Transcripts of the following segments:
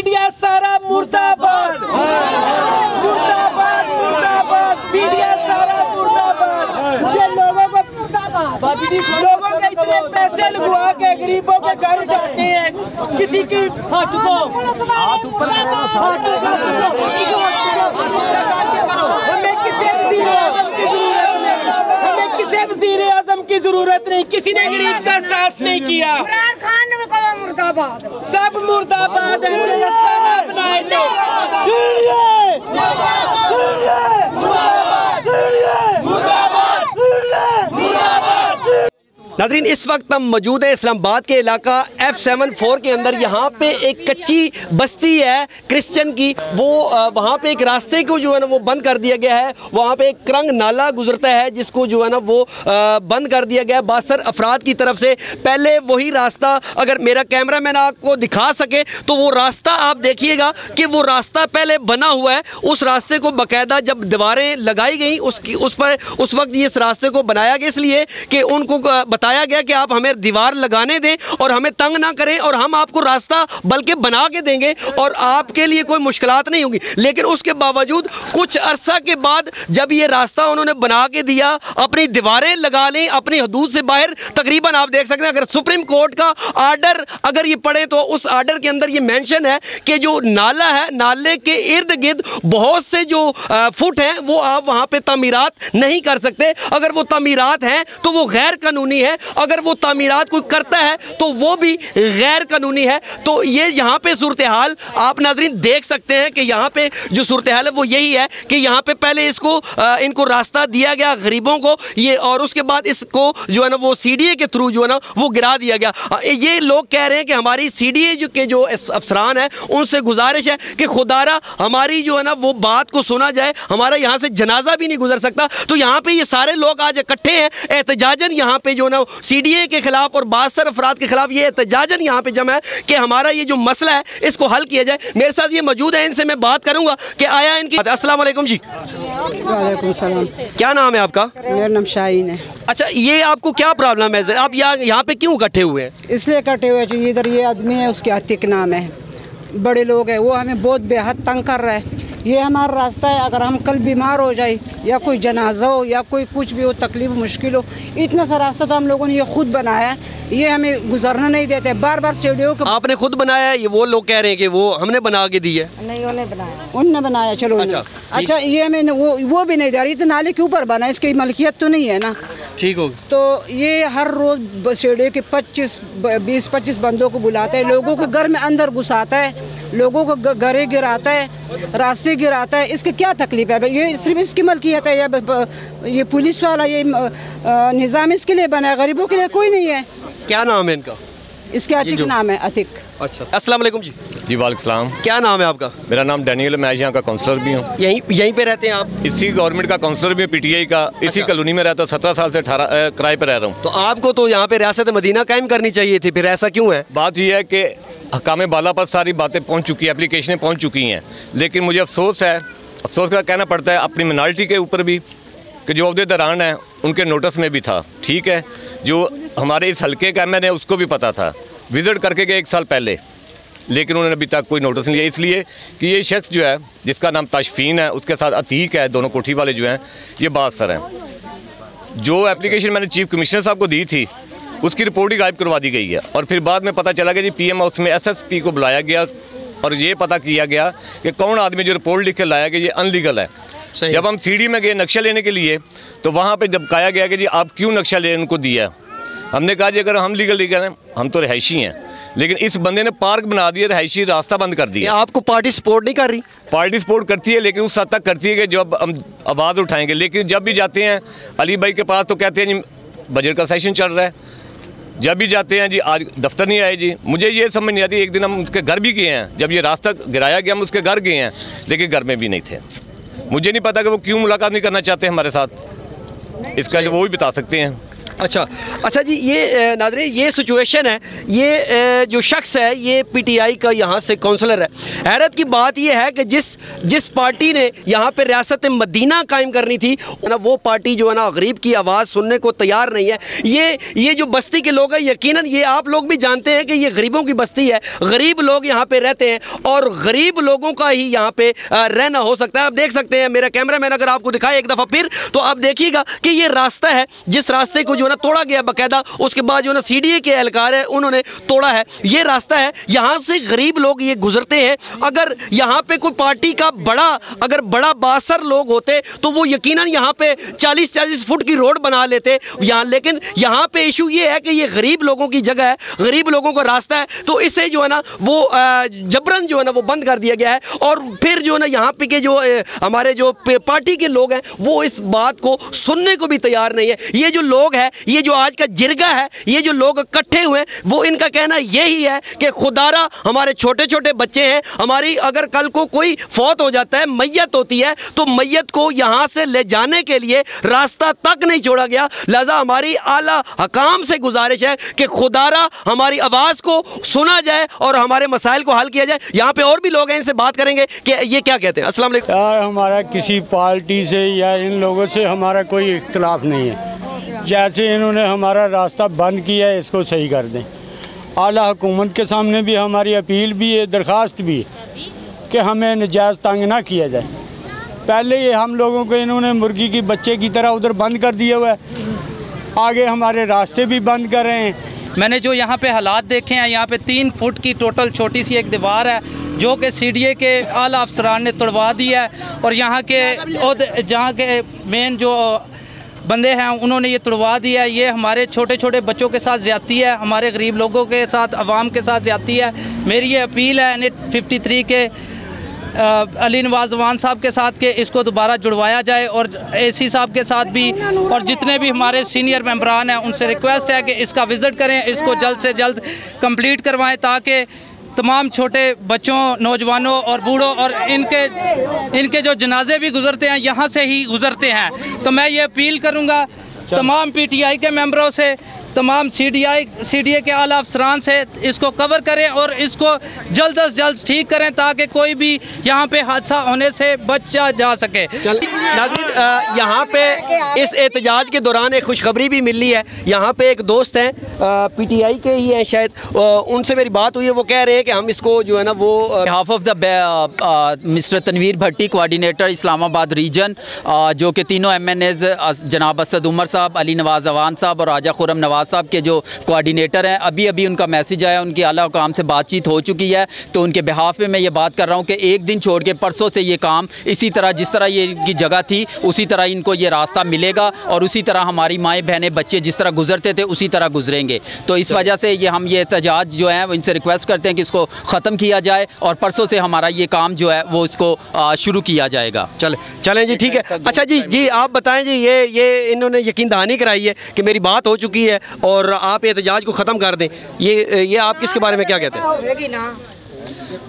सीडिया सारा मुर्दाबाद, मुर्दाबाद मुर्दाबाद, सीडिया सारा मुर्दाबाद। ये लोगों को लोगों के इतने पैसे लगवा के गरीबों के घर जाते हैं, किसी की हमें किसी वज़ीर आज़म की जरूरत नहीं, किसी ने गरीब का साथ नहीं किया। मुर्दाबाद, सब मुर्दाबाद है जो रास्ता ना बनाए थे। नाज़रीन, इस वक्त हम मौजूद है इस्लामाबाद के इलाका F74 के अंदर। यहाँ पे एक कच्ची बस्ती है क्रिश्चियन की, वो वहाँ पे एक रास्ते को जो है ना वो बंद कर दिया गया है। वहाँ पे एक क्रंग नाला गुजरता है जिसको जो है ना वो बंद कर दिया गया है बासर अफराद की तरफ से। पहले वही रास्ता, अगर मेरा कैमरा मैन आपको दिखा सके तो वो रास्ता आप देखिएगा कि वो रास्ता पहले बना हुआ है। उस रास्ते को बाकायदा जब दीवारें लगाई गई उस वक्त ये इस रास्ते को बनाया गया इसलिए कि उनको बताया गया कि आप हमें दीवार लगाने दें और हमें तंग ना करें और हम आपको रास्ता बल्कि बना के देंगे और आपके लिए कोई मुश्किलात नहीं होगी। लेकिन उसके बावजूद कुछ अरसा के बाद जब ये रास्ता उन्होंने बना के दिया, अपनी दीवारें लगा लें अपनी हदूद से बाहर, तकरीबन आप देख सकते हैं अगर सुप्रीम कोर्ट का आर्डर अगर ये पढ़े तो उस आर्डर के अंदर ये मेंशन है कि जो नाला है, नाले के इर्द गिर्द बहुत से जो फुट हैं वो आप वहाँ पे तामीरात नहीं कर सकते। अगर वो तामीरात हैं तो वो गैर कानूनी है, अगर वो तामीरात कोई करता है तो वो भी गैर कानूनी है। तो ये यहाँ पे सूरत हाल आप नाज़रीन देख सकते हैं कि यहाँ पे जो सूरत हाल है वो यही है कि यहाँ पे पहले इनको रास्ता दिया गया गरीबों को ये, और उसके बाद इसको जो है ना वो CDA के थ्रू जो है ना वो गिरा दिया गया। ये लोग कह रहे हैं कि हमारी CDA के जो अफसरान है उनसे गुजारिश है कि खुदारा हमारी जो है ना वो बात को सुना जाए, हमारा यहाँ से जनाजा भी नहीं गुजर सकता। तो यहाँ पे ये सारे लोग आज इकट्ठे हैं एहतजाजन यहाँ पे जो ना CDA के खिलाफ और बासर अफराद के खिलाफ ये एहतजाजन यहाँ पे जमा है कि हमारा ये जो मसला है इसको हल किया जाए। मेरे साथ ये मौजूद है, इनसे मैं बात करूंगा कि आया इनकी। अस्सलाम वालेकुम जी। वालेकुम सलाम। क्या नाम है आपका? मेरा नाम शाहीन है। अच्छा, ये आपको क्या प्रॉब्लम है, आप यहाँ पे क्यों इकट्ठे हुए हैं? इसलिए इकट्ठे हुए हैं इधर ये आदमी है, उसके अतीक नाम है, बड़े लोग हैं, वो हमें बहुत बेहद तंग कर रहा है। ये हमारा रास्ता है, अगर हम कल बीमार हो जाए या कोई जनाजा हो या कोई कुछ भी हो, तकलीफ मुश्किल हो, इतना सा रास्ता तो हम लोगों ने ये खुद बनाया है, ये हमें गुजरना नहीं देते। बार बार सीढ़ियों को आपने खुद बनाया है? ये वो लोग कह रहे हैं कि वो हमने बना के दी है। नहीं, उन्हें बनाया, उनने बनाया। चलो अच्छा ये हमें वो भी नहीं दे रही, तो नाले के ऊपर बना, इसकी मलकियत तो नहीं है ना। ठीक हो, तो ये हर रोज़ सीढ़ी के 20-25 बंदों को बुलाता है, लोगों के घर में अंदर घुसाता है, लोगों को घरे गिराता है, रास्ते गिराता है। इसकी क्या तकलीफ है? ये सिर्फ इसकी मलकियत है या ये पुलिस वाला ये निज़ाम इसके लिए बना है, गरीबों के लिए कोई नहीं है। क्या नाम है इनका? इसके अतिक नाम है, अतिक। अच्छा, अस्सलाम वालेकुम जी। जी वालेकुम सलाम। क्या नाम है आपका? मेरा नाम डैनियल है, मैं यहाँ का काउंसलर भी हूँ। यहीं पे रहते हैं आप? इसी गवर्नमेंट का काउंसलर भी, PTI का इसी कॉलोनी में रहता हूँ। 17 साल से 18 किराए पर रह रहा हूँ। तो आपको तो यहाँ पे रियासत मदीना कायम करनी चाहिए थी, फिर ऐसा क्यों है? बात यह है कि हकाम बाला पर सारी बातें पहुँच चुकी हैं, एप्लीकेशनें पहुँच चुकी हैं, लेकिन मुझे अफसोस का कहना पड़ता है अपनी मिनॉरिटी के ऊपर भी कि जो अहदेदारान है उनके नोटिस में भी था। ठीक है, जो हमारे इस हल्के का MN है उसको भी पता था, विज़िट करके गए 1 साल पहले, लेकिन उन्होंने अभी तक कोई नोटिस नहीं लिया। इसलिए कि ये शख्स जो है जिसका नाम तशफीन है, उसके साथ अतीक है, दोनों कोठी वाले जो हैं ये बासर हैं। जो एप्लीकेशन मैंने चीफ कमिश्नर साहब को दी थी उसकी रिपोर्ट ही गायब करवा दी गई है, और फिर बाद में पता चला कि जी PM हाउस में SSP को बुलाया गया और ये पता किया गया कि कौन आदमी जो रिपोर्ट लिख के लाया कि ये अनलीगल है। जब हम CD में गए नक्शा लेने के लिए तो वहाँ पे जब कहा गया कि जी आप क्यों नक्शा लेने उनको दिया, हमने कहा जी अगर हम लीगल हैं हम तो रिहायशी हैं, लेकिन इस बंदे ने पार्क बना दिया, रिहायशी रास्ता बंद कर दिया। आपको पार्टी सपोर्ट नहीं कर रही? पार्टी सपोर्ट करती है, लेकिन उस हद तक करती है कि जब हम आवाज़ उठाएंगे, लेकिन जब भी जाते हैं अली भाई के पास तो कहते हैं जी बजट का सेशन चल रहा है। जब भी जाते हैं जी आज दफ्तर नहीं आए जी, मुझे ये समझ नहीं आती। एक दिन हम उसके घर भी गए हैं, जब ये रास्ता गिराया गया हम उसके घर गए हैं, लेकिन घर में भी नहीं थे। मुझे नहीं पता कि वो क्यों मुलाकात नहीं करना चाहते हमारे साथ, इसका जो वो भी बता सकते हैं। अच्छा जी, ये नाज़रीन ये सिचुएशन है, ये जो शख्स है ये पीटीआई का यहाँ से काउंसलर है। हैरत की बात ये है कि जिस पार्टी ने यहाँ पे रियासत मदीना कायम करनी थी ना, वो पार्टी जो है ना गरीब की आवाज़ सुनने को तैयार नहीं है। ये जो बस्ती के लोग हैं, यकीनन ये आप लोग भी जानते हैं कि ये गरीबों की बस्ती है, गरीब लोग यहाँ पे रहते हैं और गरीब लोगों का ही यहाँ पे रहना हो सकता है। आप देख सकते हैं, मेरा कैमरामैन अगर आपको दिखाए एक दफ़ा फिर, तो आप देखिएगा कि ये रास्ता है, जिस रास्ते को जो है ना तोड़ा गया बाकायदा, उसके बाद जो है ना सीडीए के एहलकार है उन्होंने तोड़ा है। ये रास्ता है, यहाँ से गरीब लोग ये गुजरते हैं। अगर यहाँ पे कोई पार्टी का बड़ा बासर लोग होते तो वो यकीनन यहाँ पे 40-40 फुट की रोड बना लेते यहाँ, लेकिन यहाँ पे इशू ये है कि ये गरीब लोगों की जगह है, गरीब लोगों का रास्ता है, तो इसे जो है ना वो जबरन जो है ना वो बंद कर दिया गया है। और फिर जो है ना यहाँ पे के जो हमारे जो पार्टी के लोग हैं वो इस बात को सुनने को भी तैयार नहीं है। ये जो लोग हैं, ये जो आज का जिरगा है, ये जो लोग इकट्ठे हुए हैं, वो इनका कहना यही है कि खुदारा हमारे छोटे छोटे बच्चे हैं, हमारी अगर कल को कोई फौत हो जाता है, मैयत होती है, तो मैयत को यहाँ से ले जाने के लिए रास्ता तक नहीं छोड़ा गया। लिहाजा हमारी आला हकाम से गुजारिश है कि खुदारा हमारी आवाज़ को सुना जाए और हमारे मसाइल को हल किया जाए। यहाँ पे और भी लोग हैं, इनसे बात करेंगे कि ये क्या कहते हैं। अस्सलाम वालेकुम। यार हमारा किसी पार्टी से या इन लोगों से हमारा कोई इख्तलाफ नहीं है। जैसे इन्होंने हमारा रास्ता बंद किया है, इसको सही कर दें। आला हुकूमत के सामने भी हमारी अपील भी है, दरख्वास्त भी है कि हमें नजायज़ तंग ना किया जाए। पहले ये हम लोगों को इन्होंने मुर्गी की बच्चे की तरह उधर बंद कर दिया हुआ है, आगे हमारे रास्ते भी बंद कर रहे हैं। मैंने जो यहाँ पे हालात देखे हैं, यहाँ पे 3 फुट की टोटल छोटी सी एक दीवार है जो कि सीडीए के आला अफसरान ने तोड़वा दी है, और यहाँ के जहाँ के मेन जो बंदे हैं उन्होंने ये तोड़वा दिया है। ये हमारे छोटे छोटे बच्चों के साथ ज़्यादती है, हमारे गरीब लोगों के साथ, अवाम के साथ ज़्यादती है। मेरी ये अपील है NH 53 के अली नवाज़ अवान साहब के साथ कि इसको दोबारा जुड़वाया जाए, और AC साहब के साथ भी, और जितने भी हमारे सीनियर मेंबरान हैं उनसे रिक्वेस्ट है कि इसका विज़िट करें, इसको जल्द से जल्द कंप्लीट करवाएं, ताकि तमाम छोटे बच्चों, नौजवानों और बूढ़ों और इनके जो जनाजे भी गुजरते हैं यहाँ से ही गुजरते हैं। तो मैं ये अपील करूँगा तमाम PTI के मेंबरों से, तमाम CDA के आला अफसरान से, इसको कवर करें और इसको जल्द अज जल्द ठीक करें ताकि कोई भी यहाँ पे हादसा होने से बचा जा सके। नाज़रीन, यहाँ पे इस एहतजाज के दौरान एक खुशखबरी भी मिली है। यहाँ पे एक दोस्त हैं, PTI के ही हैं शायद, उनसे मेरी बात हुई है। वो कह रहे हैं कि हम इसको जो है ना वो half of the mister Tanveer Bhatti, coordinator Islamabad region, जो कि तीनों MNAs जनाब असद उमर साहब, अली नवाज़ अवान साहब और आजा खुरम नवाज साहब के जो कोऑर्डिनेटर हैं, अभी उनका मैसेज आया, उनकी आला हुकाम से बातचीत हो चुकी है। तो उनके बिहाफ पे मैं ये बात कर रहा हूँ कि एक दिन छोड़ के परसों से ये काम इसी तरह, जिस तरह ये की जगह थी उसी तरह इनको ये रास्ता मिलेगा, और उसी तरह हमारी माएँ बहनें बच्चे जिस तरह गुजरते थे उसी तरह गुजरेंगे। तो इस वजह से हम ये एहतजाज जो है इनसे रिक्वेस्ट करते हैं कि इसको ख़त्म किया जाए, और परसों से हमारा ये काम जो है वो इसको शुरू किया जाएगा। चलें जी, ठीक है। अच्छा जी आप बताएं जी, ये इन्होंने यकीन दहानी कराई है कि मेरी बात हो चुकी है और आप एहतजाज को ख़त्म कर दें। ये आप किसके बारे में क्या कहते हैं?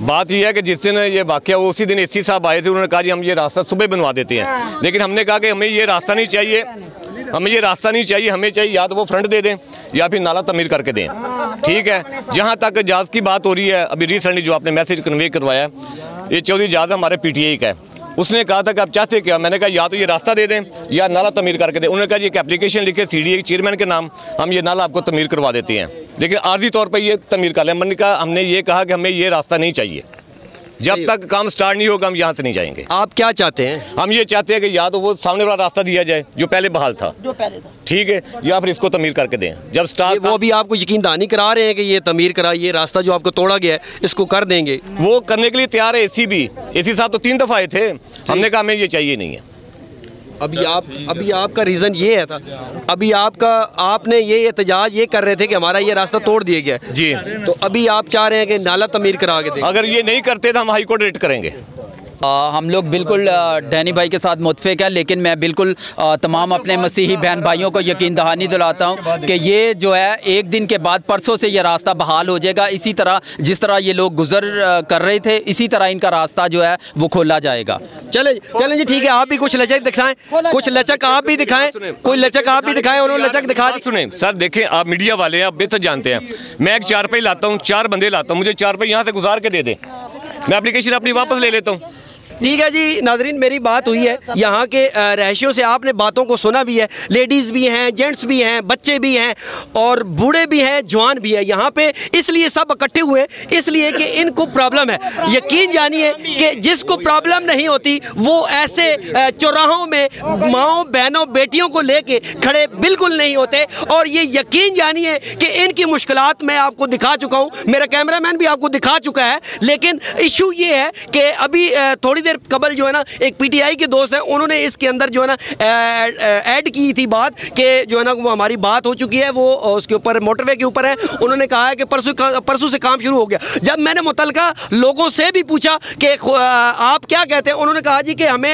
बात यह है कि जिस दिन ये वाक़या हुआ उसी दिन AC साहब आए थे, उन्होंने कहा जी हम ये रास्ता सुबह बनवा देते हैं, लेकिन हमने कहा कि हमें ये रास्ता नहीं चाहिए, हमें चाहिए या तो वो फ्रंट दे दें या फिर नाला तमीर करके दें। ठीक है, जहाँ तक जाज की बात हो रही है, अभी रिसेंटली जो आपने मैसेज कन्वे करवाया, ये चौधरी जाज हमारे PTI का है, उसने कहा था कि आप चाहते क्या? मैंने कहा या तो ये रास्ता दे दें या नाला तमीर करके दें। उन्होंने कहा जी एक एप्लीकेशन लिखे CDA के चेयरमैन के नाम, हम ये नाला आपको तमीर करवा देते हैं, लेकिन आर्जी तौर पर ये तमीर कर लें। मैंने कहा, हमने ये कहा कि हमें ये रास्ता नहीं चाहिए, जब तक काम स्टार्ट नहीं होगा हम यहाँ से नहीं जाएंगे। आप क्या चाहते हैं? हम ये चाहते हैं कि या तो वो सामने वाला रास्ता दिया जाए जो पहले बहाल था, ठीक है, या फिर इसको तमीर करके दें जब स्टार्ट। वो भी आपको यकीन दहानी करा रहे हैं कि ये तमीर करा, ये रास्ता जो आपको तोड़ा गया है इसको कर देंगे। वो करने के लिए तैयार है। AC साहब तो 3 दफ़ा आए थे, हमने कहा हमें ये चाहिए नहीं है। अभी आपका रीज़न ये है था, आपने ये एहतजाज ये कर रहे थे कि हमारा ये रास्ता तोड़ दिया गया जी, तो अभी आप चाह रहे हैं कि नाला तमीर करा के दें। अगर ये नहीं करते तो हम हाई कोर्ट रेट करेंगे। हम लोग बिल्कुल डैनी भाई के साथ मुत्फिक हैं, लेकिन मैं बिल्कुल तमाम अपने मसीही बहन भाइयों को यकीन दहानी दिलाता हूँ कि ये जो है एक दिन के बाद परसों से ये रास्ता बहाल हो जाएगा। इसी तरह जिस तरह ये लोग गुजर कर रहे थे, इसी तरह इनका रास्ता जो है वो खोला जाएगा। चलें चलें जी, ठीक है। आप भी कुछ लचक दिखाएं, कुछ लचक आप भी दिखाएं, कोई लचक आप भी दिखाएं। उन्होंने लचक दिखा दी। सुने सर, देखें आप मीडिया वाले हैं, आप बेहतर जानते हैं। मैं एक चारपाई लाता हूँ, 4 बंदे लाता हूँ, मुझे चारपाई यहाँ से गुजार के दे दें, मैं एप्लीकेशन अपनी वापस ले लेता हूँ। ठीक है जी नाजरीन, मेरी बात हुई है यहाँ के रहायशियों से, आपने बातों को सुना भी है। लेडीज़ भी हैं, जेंट्स भी हैं, बच्चे भी हैं और बूढ़े भी हैं, जवान भी है यहाँ पे। इसलिए सब इकट्ठे हुए, इसलिए कि इनको प्रॉब्लम है। यकीन जानिए कि जिसको प्रॉब्लम नहीं होती वो ऐसे चौराहों में माओ बहनों बेटियों को लेके खड़े बिल्कुल नहीं होते। और ये यकीन जानिए कि इनकी मुश्किलात मैं आपको दिखा चुका हूँ, मेरा कैमरामैन भी आपको दिखा चुका है। लेकिन इशू ये है कि अभी थोड़ी देर कबल जो है ना, एक पीटीआई के दोस्त हैं, उन्होंने इसके अंदर जो है ना ऐड की थी बात कि जो है ना वो हमारी बात हो चुकी है, वो उसके ऊपर मोटरवे के ऊपर है। उन्होंने कहा है कि परसों से काम शुरू हो गया। जब मैंने मुतलका लोगों से भी पूछा कि आप क्या कहते हैं, उन्होंने कहा जी कि हमें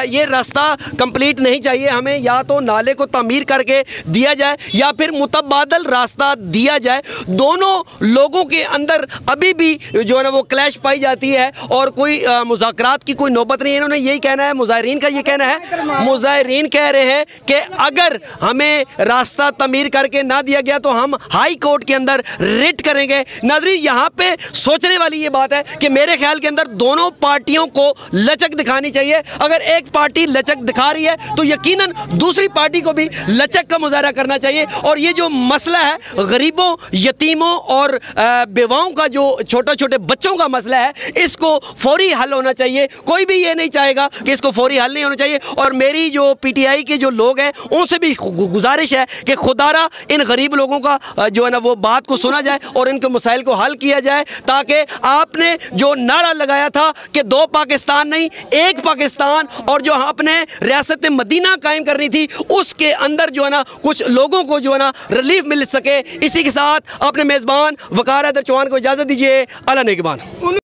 ये रास्ता कंप्लीट नहीं चाहिए, हमें या तो नाले को तामीर करके दिया जाए या फिर मुतबादल रास्ता दिया जाए। दोनों लोगों के अंदर अभी भी जो है ना वो क्लैश पाई जाती है और कोई मुज़ाकरात की कोई नौबत नहीं है। इन्होंने यही कहना है, मुजाहिरीन का ये कहना है, मुजाहिरीन कह रहे हैं कि अगर हमें रास्ता तमीर करके ना दिया गया तो हम हाई कोर्ट के अंदर रिट करेंगे। नाज़रीन, यहाँ पे सोचने वाली ये बात है कि मेरे ख्याल के अंदर दोनों पार्टियों को लचक दिखानी चाहिए। अगर एक पार्टी लचक दिखा रही है तो यकीनन दूसरी पार्टी को भी लचक का मुजाहरा करना चाहिए। और ये जो मसला है गरीबों, यतीमों और बेवाओं का, जो छोटे छोटे बच्चों का मसला है, इसको फौरी हल होना चाहिए। कोई भी ये नहीं चाहेगा कि इसको फौरी हल नहीं होना चाहिए। और मेरी जो पीटीआई के जो लोग हैं उनसे भी गुजारिश है कि खुदारा इन गरीब लोगों का जो है ना वो बात को सुना जाए और इनके मसाइल को हल किया जाए, ताकि आपने जो नारा लगाया था कि 2 पाकिस्तान नहीं 1 पाकिस्तान, और जो आपने रियासत मदीना कायम करनी थी, उसके अंदर जो है ना कुछ लोगों को जो है ना रिलीफ मिल सके। इसी के साथ अपने मेज़बान वकार हैदर चौहान को इजाज़त दीजिए। अल्लाह नेगबान।